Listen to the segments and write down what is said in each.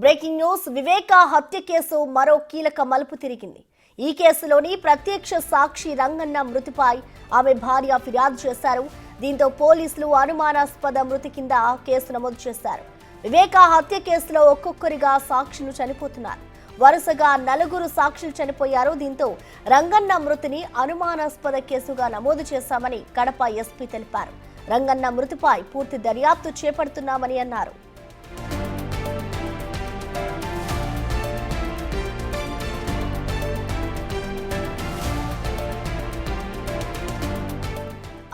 Breaking news వివేక హత్య case మరో కీలక మలుపు తిరిగింది. ఈ కేసులోని ప్రత్యక్ష సాక్షి రంగన్న మృతిపై ఆమె భార్య ఫిర్యాదు చేశారు. దీంతో పోలీసులు అనుమానాస్పద మృతి కింద కేసు నమోదు చేశారు. వివేక హత్య కేసులో ఒక్కొక్కరిగా సాక్షులు చనిపోతున్నారు. వరుసగా 4 సాక్షులు చనిపోయారు. దీంతో రంగన్న మృతిని అనుమానాస్పద కేసుగా నమోదు చేశామని కడప ఎస్పీ తెలిపారు. రంగన్న మృతిపై పూర్తి దర్యాప్తు చేపడుతున్నామని అన్నారు.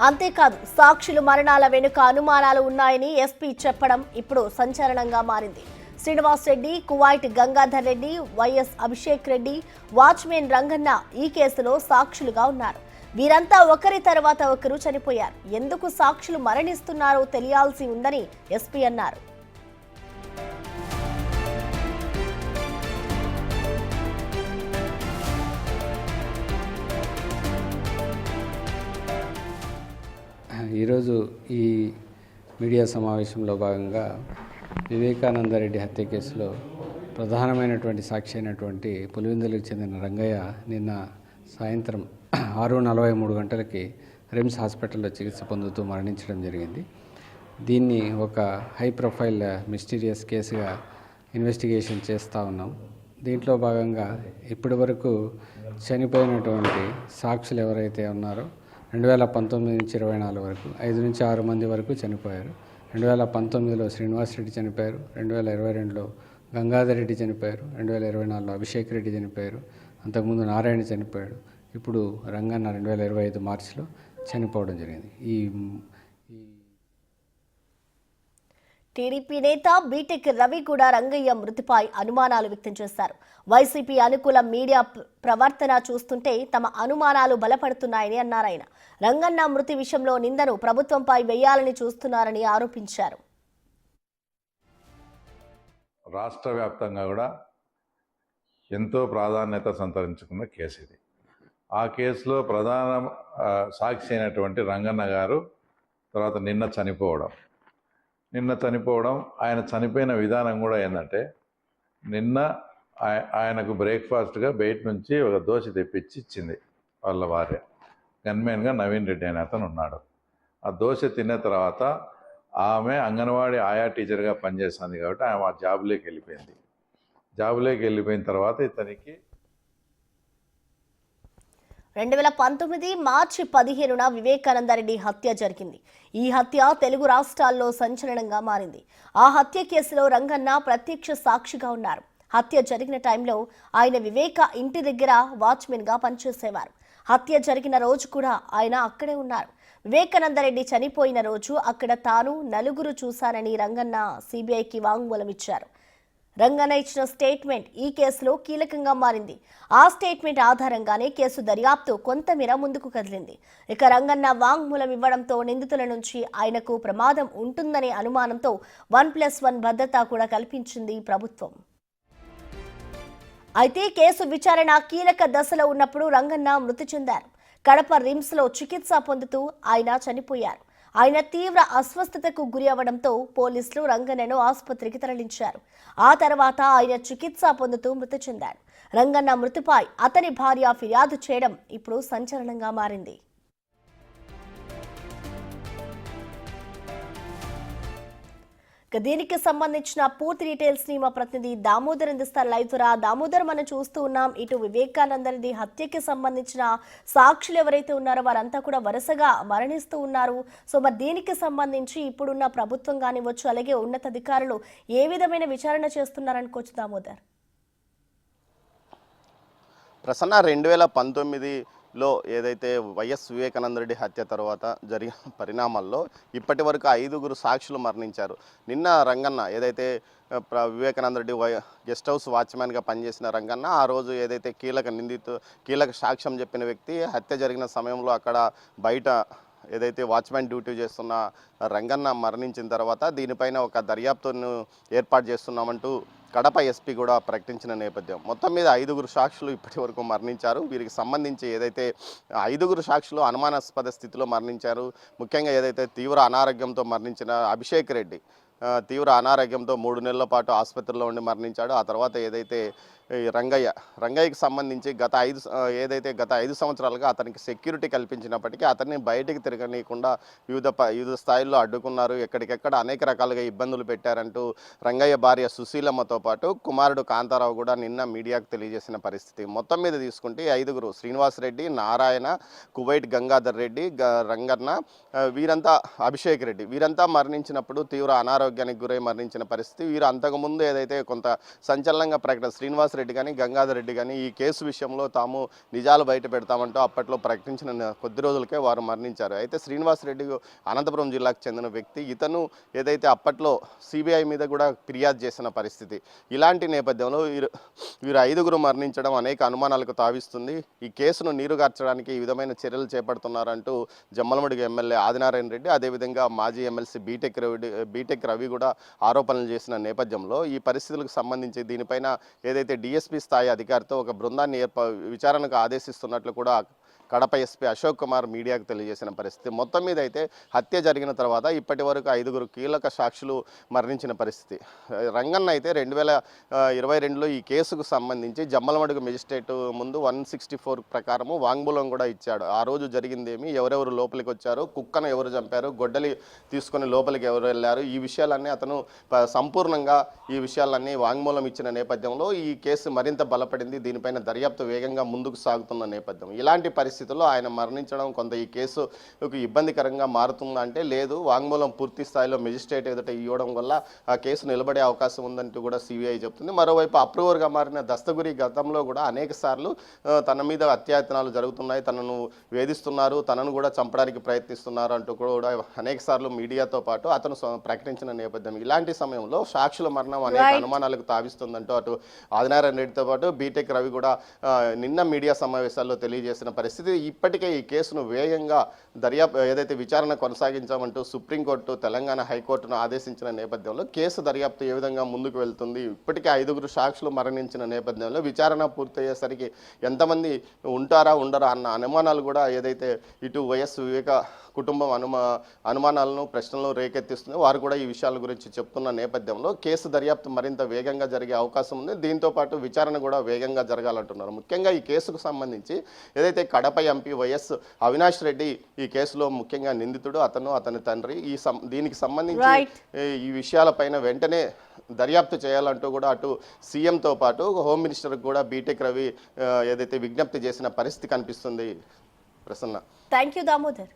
అంతేకాదు సాక్షులు మరణాల వెనుక అనుమానాలు ఉన్నాయని ఎస్పీ చెప్పడం ఇప్పుడు సంచలనంగా మారింది. Srinivas Reddy, Kuwait Gangadhar Reddy, YS Abhishek Reddy, watchman Ranganna ఈ కేసులో సాక్షులుగా ఉన్నారు. వీరంతా ఒకరి తర్వాత ఒకరు చనిపోయారు. ఎందుకు సాక్షులు మరణిస్తున్నారో తెలియాల్సి ఉందని ఎస్పీ అన్నారు. ఈరోజు ఈ మీడియా సమావేశంలో భాగంగా వివేకానందరెడ్డి హత్య కేసులో ప్రధానమైనటువంటి సాక్షి అయినటువంటి పులివెందులకు చెందిన రంగయ్య నిన్న సాయంత్రం 6:43 గంటలకి రిమ్స్ హాస్పిటల్లో చికిత్స పొందుతూ మరణించడం జరిగింది. దీన్ని ఒక హై ప్రొఫైల్ మిస్టీరియస్ కేసుగా ఇన్వెస్టిగేషన్ చేస్తూ ఉన్నాం. దీంట్లో భాగంగా ఇప్పటి వరకు చనిపోయినటువంటి సాక్షులు ఎవరైతే ఉన్నారో 2019 నుంచి 24 వరకు 5 నుంచి 6 మంది వరకు చనిపోయారు. 2019లో శ్రీనివాస్ రెడ్డి చనిపోయారు, 2022లో గంగాధర్ రెడ్డి చనిపోయారు, 2024లో అభిషేక్ రెడ్డి చనిపోయారు, అంతకుముందు నారాయణ చనిపోయాడు, ఇప్పుడు రంగన్న 2025 మార్చిలో చనిపోవడం జరిగింది. టీడీపీ నేత బీటెక్ రవి కూడా రంగయ్య మృతిపై అనుమానాలు వ్యక్తం చేశారు. వైసీపీ అనుకూల మీడియా ప్రవర్తన చూస్తుంటే తమ అనుమానాలు బలపడుతున్నాయని అన్నారాయన. రంగన్న మృతి విషయంలో నిందను ప్రభుత్వంపై వేయాలని చూస్తున్నారని ఆరోపించారు. రాష్ట్ర వ్యాప్తంగా కూడా ఎంతో ప్రాధాన్యత సంతరించుకున్న కేసు ఇది. ఆ కేసులో ప్రధాన సాక్షి అయినటువంటి రంగన్న గారు తర్వాత నిన్న చనిపోవడం ఆయన చనిపోయిన విధానం కూడా ఏంటంటే, నిన్న ఆయనకు బ్రేక్ఫాస్ట్గా బయట నుంచి ఒక దోశ తెప్పించి ఇచ్చింది వాళ్ళ భార్య. గన్మెన్గా నవీన్ రెడ్డి అనే అతను ఉన్నాడు. ఆ దోశ తిన్న తర్వాత ఆమె అంగన్వాడీ ఆయా టీచర్గా పనిచేస్తుంది కాబట్టి ఆమె ఆ జాబ్లోకి వెళ్ళిపోయింది. జాబ్లోకి వెళ్ళిపోయిన తర్వాత ఇతనికి 2019 మార్చి 15న వివేకానందరెడ్డి హత్య జరిగింది. ఈ హత్య తెలుగు రాష్ట్రాల్లో సంచలనంగా మారింది. ఆ హత్య కేసులో రంగన్న ప్రత్యక్ష సాక్షిగా ఉన్నారు. హత్య జరిగిన టైంలో ఆయన వివేక ఇంటి దగ్గర వాచ్మెన్గా పనిచేసేవారు. హత్య జరిగిన రోజు కూడా ఆయన అక్కడే ఉన్నారు. వివేకానందరెడ్డి చనిపోయిన రోజు అక్కడ తాను 4 చూశానని రంగన్న సిబిఐకి వాంగ్మూలం ఇచ్చారు. రంగన్న ఇచ్చిన స్టేట్మెంట్ ఈ కేసులో కీలకంగా మారింది. ఆ స్టేట్మెంట్ ఆధారంగానే కేసు దర్యాప్తు కొంతమేర ముందుకు కదిలింది. ఇక రంగన్న వాంగ్మూలం ఇవ్వడంతో నిందితుల నుంచి ఆయనకు ప్రమాదం ఉంటుందనే అనుమానంతో 1+1 భద్రత కూడా కల్పించింది ప్రభుత్వం. అయితే కేసు విచారణ కీలక దశలో ఉన్నప్పుడు రంగన్న మృతి చెందారు. కడప రిమ్స్లో చికిత్స పొందుతూ ఆయన చనిపోయారు. ఆయన తీవ్ర అస్వస్థతకు గురి అవ్వడంతో పోలీసులు రంగన్నను ఆసుపత్రికి తరలించారు. ఆ తర్వాత ఆయన చికిత్స పొందుతూ మృతి చెందారు. రంగన్న మృతిపై అతని భార్య ఫిర్యాదు చేయడం ఇప్పుడు సంచలనంగా మారింది. దీనికి సంబంధించిన పూర్తి డీటెయిల్స్ ని మా ప్రతినిధి దామోదర్ అందిస్తారు. లైవ్ ద్వారా దామోదర్, మనం చూస్తూ ఉన్నాం ఇటు వివేకానందరెడ్డి హత్యకి సంబంధించిన సాక్షులు ఎవరైతే ఉన్నారో వారంతా కూడా వరుసగా మరణిస్తూ ఉన్నారు. సో మరి దీనికి సంబంధించి ఇప్పుడున్న ప్రభుత్వం కానివ్వచ్చు, అలాగే ఉన్నతాధికారులు ఏ విధమైన విచారణ చేస్తున్నారనుకోవచ్చు దామోదర్? ప్రసన్న 2019లో ఏదైతే వైఎస్ వివేకానందరెడ్డి హత్య తర్వాత జరిగిన పరిణామాల్లో ఇప్పటి వరకు 5 సాక్షులు మరణించారు. నిన్న రంగన్న ఏదైతే వివేకానందరెడ్డి గెస్ట్ హౌస్ వాచ్మెన్గా పనిచేసిన రంగన్న ఆ రోజు ఏదైతే కీలక సాక్ష్యం చెప్పిన వ్యక్తి హత్య జరిగిన సమయంలో అక్కడ బయట ఏదైతే వాచ్మెన్ డ్యూటీ చేస్తున్న రంగన్న మరణించిన తర్వాత దీనిపైన ఒక దర్యాప్తును ఏర్పాటు చేస్తున్నామంటూ కడప ఎస్పీ కూడా ప్రకటించిన నేపథ్యం. మొత్తం మీద 5 సాక్షులు ఇప్పటి వరకు మరణించారు. వీరికి సంబంధించి ఏదైతే 5 సాక్షులు అనుమానాస్పద స్థితిలో మరణించారు. ముఖ్యంగా ఏదైతే తీవ్ర అనారోగ్యంతో మరణించిన అభిషేక్ రెడ్డి తీవ్ర అనారోగ్యంతో 3 నెలల పాటు ఆసుపత్రిలో ఉండి మరణించాడు. ఆ తర్వాత ఏదైతే ఈ రంగయ్యకి సంబంధించి గత 5 సంవత్సరాలుగా అతనికి సెక్యూరిటీ కల్పించినప్పటికీ అతన్ని బయటికి తిరగనీయకుండా వివిధ స్థాయిల్లో అడ్డుకున్నారు. ఎక్కడికెక్కడ అనేక రకాలుగా ఇబ్బందులు పెట్టారంటూ రంగయ్య భార్య సుశీలమ్మతో పాటు కుమారుడు కాంతారావు కూడా నిన్న మీడియాకు తెలియజేసిన పరిస్థితి. మొత్తం మీద తీసుకుంటే 5గురు శ్రీనివాసరెడ్డి, నారాయణ, కువైట్ గంగాధర్ రెడ్డి, రంగన్న, వీరంతా అభిషేక్ రెడ్డి వీరంతా మరణించినప్పుడు తీవ్ర అనారోగ్యానికి గురై మరణించిన పరిస్థితి. వీరు అంతకుముందు ఏదైతే కొంత సంచలనంగా ప్రకటన శ్రీనివాసరెడ్డి కానీ గంగాధర్ రెడ్డి కానీ ఈ కేసు విషయంలో తాము నిజాలు బయట పెడతామంటూ అప్పట్లో ప్రకటించిన కొద్ది రోజులకే వారు మరణించారు. అయితే శ్రీనివాసరెడ్డి అనంతపురం జిల్లాకు చెందిన వ్యక్తి. ఇతను ఏదైతే అప్పట్లో సిబిఐ మీద కూడా ఫిర్యాదు చేసిన పరిస్థితి. ఇలాంటి నేపథ్యంలో వీరు 5గురు మరణించడం అనేక అనుమానాలకు తావిస్తుంది. ఈ కేసును నీరుగార్చడానికి ఈ విధమైన చర్యలు చేపడుతున్నారంటూ జమ్మలమడుగు ఎమ్మెల్యే ఆదినారాయణ రెడ్డి, అదేవిధంగా మాజీ ఎమ్మెల్సీ బీటెక్ రవి కూడా ఆరోపణలు చేసిన నేపథ్యంలో ఈ పరిస్థితులకు సంబంధించి దీనిపైన ఏదైతే డిఎస్పీ స్థాయి అధికారితో ఒక బృందాన్ని విచారణకు ఆదేశిస్తున్నట్లు కూడా కడప ఎస్పీ అశోక్ కుమార్ మీడియాకు తెలియజేసిన పరిస్థితి. మొత్తం మీద అయితే హత్య జరిగిన తర్వాత ఇప్పటి వరకు 5గురు కీలక సాక్షులు మరణించిన పరిస్థితి. రంగన్న అయితే 2022లో ఈ కేసుకు సంబంధించి జమ్మలమడుగు మెజిస్ట్రేట్ ముందు 164 ప్రకారము వాంగ్మూలం కూడా ఇచ్చాడు. ఆ రోజు జరిగిందేమి, ఎవరెవరు లోపలికి వచ్చారు, కుక్కను ఎవరు చంపారు, గొడ్డలి తీసుకొని లోపలికి ఎవరు వెళ్ళారు, ఈ విషయాలన్నీ అతను సంపూర్ణంగా ఈ విషయాలన్నీ వాంగ్మూలం ఇచ్చిన నేపథ్యంలో ఈ కేసు మరింత బలపడింది. దీనిపైన దర్యాప్తు వేగంగా ముందుకు సాగుతున్న నేపథ్యం. ఇలాంటి పరిస్థితుల్లో ఆయన మరణించడం కొంత ఈ కేసు ఇబ్బందికరంగా మారుతుందంటే లేదు, వాంగ్మూలం పూర్తి స్థాయిలో మెజిస్ట్రేట్ ఎదుట ఇవ్వడం వల్ల ఆ కేసు నిలబడే అవకాశం ఉందంటూ కూడా సిబిఐ చెప్తుంది. మరోవైపు అప్రూవర్గా మారిన దస్తగిరి గతంలో కూడా అనేక సార్లు తన మీద అత్యాయతనాలు జరుగుతున్నాయి, తనను వేధిస్తున్నారు, తనను కూడా చంపడానికి ప్రయత్నిస్తున్నారు అంటూ కూడా అనేక సార్లు మీడియాతో పాటు అతను ప్రకటించిన నేపథ్యం. ఇలాంటి సమయంలో సాక్షుల మరణం అనేక అనుమానాలకు తావిస్తుందంటూ అటు ఆదినారాయణ రెడ్డితో పాటు బీటెక్ రవి కూడా నిన్న మీడియా సమావేశాల్లో తెలియజేసిన పరిస్థితి. ఇప్పటికే ఈ కేసును వేగంగా ఏదైతే విచారణ కొనసాగించామంటూ సుప్రీంకోర్టు తెలంగాణ హైకోర్టును ఆదేశించిన నేపథ్యంలో కేసు దర్యాప్తు ఏ విధంగా ముందుకు వెళ్తుంది, ఇప్పటికే 5గురు సాక్షులు మరణించిన నేపథ్యంలో విచారణ పూర్తయ్యేసరికి ఎంతమంది ఉంటారా ఉండరా అన్న అనుమానాలు కూడా ఏదైతే ఇటు వైఎస్ వివేక కుటుంబం అనుమానాలను ప్రశ్నలను రేకెత్తిస్తుంది. వారు కూడా ఈ విషయాల గురించి చెప్తున్న నేపథ్యంలో కేసు దర్యాప్తు మరింత వేగంగా జరిగే అవకాశం ఉంది. దీంతో పాటు విచారణ కూడా వేగంగా జరగాలంటున్నారు. ముఖ్యంగా ఈ కేసుకు సంబంధించి ఏదైతే కడప ఎంపీ వైఎస్ అవినాష్ రెడ్డి ఈ కేసులో ముఖ్యంగా నిందితుడు, అతని తండ్రి. దీనికి సంబంధించి ఈ విషయాలపైన వెంటనే దర్యాప్తు చేయాలంటూ కూడా అటు సీఎంతో పాటు హోమ్ మినిస్టర్కి కూడా బీటెక్ రవి ఏదైతే విజ్ఞప్తి చేసిన పరిస్థితి కనిపిస్తుంది. ప్రసన్న. Thank you Damodar.